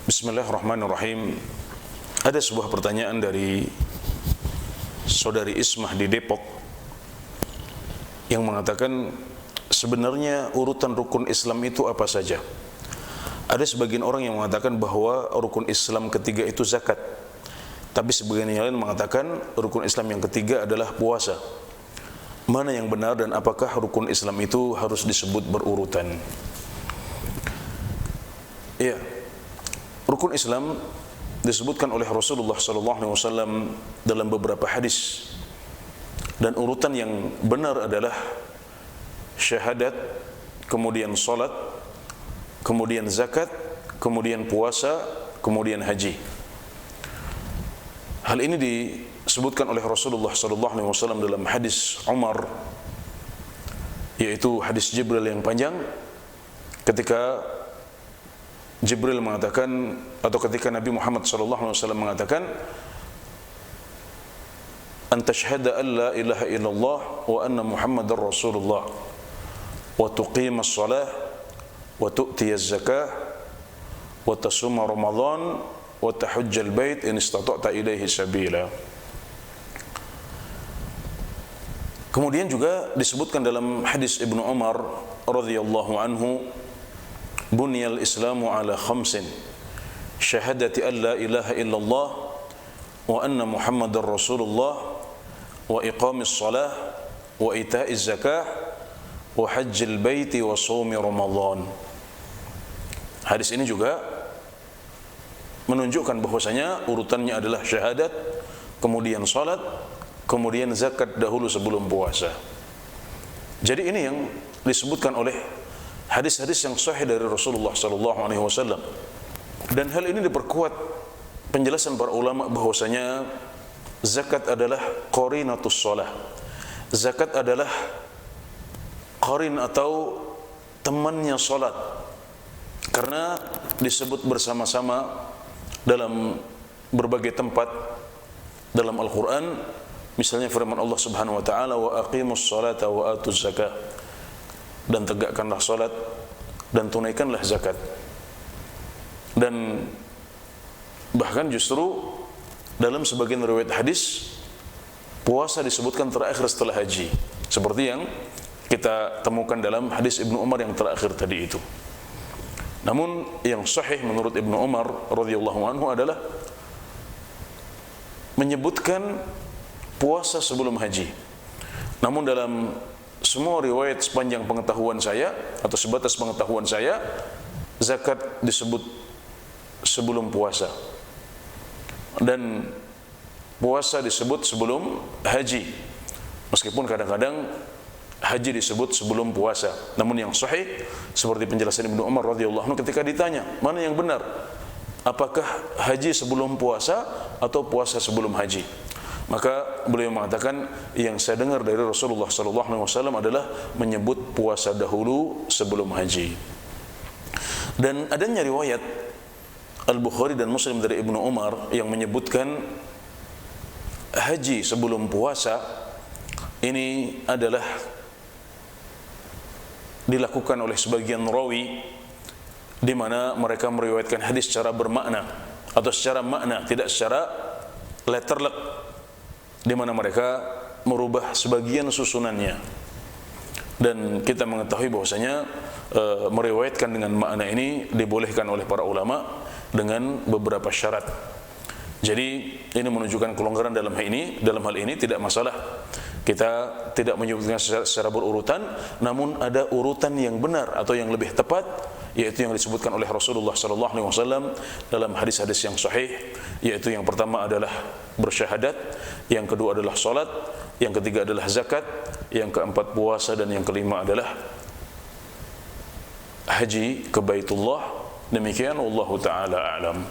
Bismillahirrahmanirrahim. Ada sebuah pertanyaan dari saudari Ismah di Depok yang mengatakan, sebenarnya urutan rukun Islam itu apa saja? Ada sebagian orang yang mengatakan bahwa rukun Islam ketiga itu zakat, tapi sebagian yang lain mengatakan rukun Islam yang ketiga adalah puasa. Mana yang benar dan apakah rukun Islam itu harus disebut berurutan? Ya, rukun Islam disebutkan oleh Rasulullah SAW dalam beberapa hadis, dan urutan yang benar adalah syahadat, kemudian salat, kemudian zakat, kemudian puasa, kemudian haji. Hal ini disebutkan oleh Rasulullah SAW dalam hadis Umar, yaitu hadis Jibril yang panjang, ketika Jibril mengatakan, atau ketika Nabi Muhammad SAW mengatakan, an tashhada an la ilaha illallah wa anna Muhammadar Rasulullah wa tuqimas salah wa tu'tiyaz zakah wa tasuma Ramadan wa tahujjal bait in istata'ta ilaihi sabila. Kemudian juga disebutkan dalam hadis Ibnu Umar radhiyallahu anhu, bunyal islamu ala khamsin, syahadati an la ilaha illallah wa anna Muhammadar Rasulullah wa iqamis salah wa ita'iz zakah wa hajjil baiti wa shaumi Ramadan. Hadis ini juga menunjukkan bahwasanya urutannya adalah syahadat, kemudian salat, kemudian zakat dahulu sebelum puasa. Jadi ini yang disebutkan oleh hadis-hadis yang sahih dari Rasulullah SAW. Dan hal ini diperkuat penjelasan para ulama bahwasanya zakat adalah qarinatus shalah. Zakat adalah qarin atau temannya salat, karena disebut bersama-sama dalam berbagai tempat dalam Al-Quran. Misalnya firman Allah Subhanahu wa taala, wa aqimus salata wa atuz zakah, dan tegakkanlah salat dan tunaikanlah zakat. Dan bahkan justru dalam sebagian riwayat hadis, puasa disebutkan terakhir setelah haji, seperti yang kita temukan dalam hadis Ibnu Umar yang terakhir tadi itu. Namun yang sahih menurut Ibnu Umar radhiyallahu anhu adalah menyebutkan puasa sebelum haji. Namun dalam semua riwayat sepanjang pengetahuan saya, atau sebatas pengetahuan saya, zakat disebut sebelum puasa, dan puasa disebut sebelum haji, meskipun kadang-kadang haji disebut sebelum puasa. Namun yang sahih seperti penjelasan Ibnu Umar radhiyallahu anhu ketika ditanya, mana yang benar, apakah haji sebelum puasa atau puasa sebelum haji? Maka beliau mengatakan, yang saya dengar dari Rasulullah SAW adalah menyebut puasa dahulu sebelum haji. Dan adanya riwayat Al-Bukhari dan Muslim dari Ibnu Umar yang menyebutkan haji sebelum puasa ini adalah dilakukan oleh sebagian rawi, di mana mereka meriwayatkan hadis secara bermakna atau secara makna, tidak secara letterlek, di mana mereka merubah sebagian susunannya. Dan kita mengetahui bahwasanya meriwayatkan dengan makna ini dibolehkan oleh para ulama dengan beberapa syarat. Jadi ini menunjukkan kelonggaran dalam hal ini. Dalam hal ini tidak masalah kita tidak menyebutkan secara berurutan, namun ada urutan yang benar atau yang lebih tepat, yaitu yang disebutkan oleh Rasulullah SAW dalam hadis-hadis yang sahih, yaitu yang pertama adalah bersyahadat, yang kedua adalah salat, yang ketiga adalah zakat, yang keempat puasa, dan yang kelima adalah haji ke Baitullah. Demikian, wallahu taala a'lam.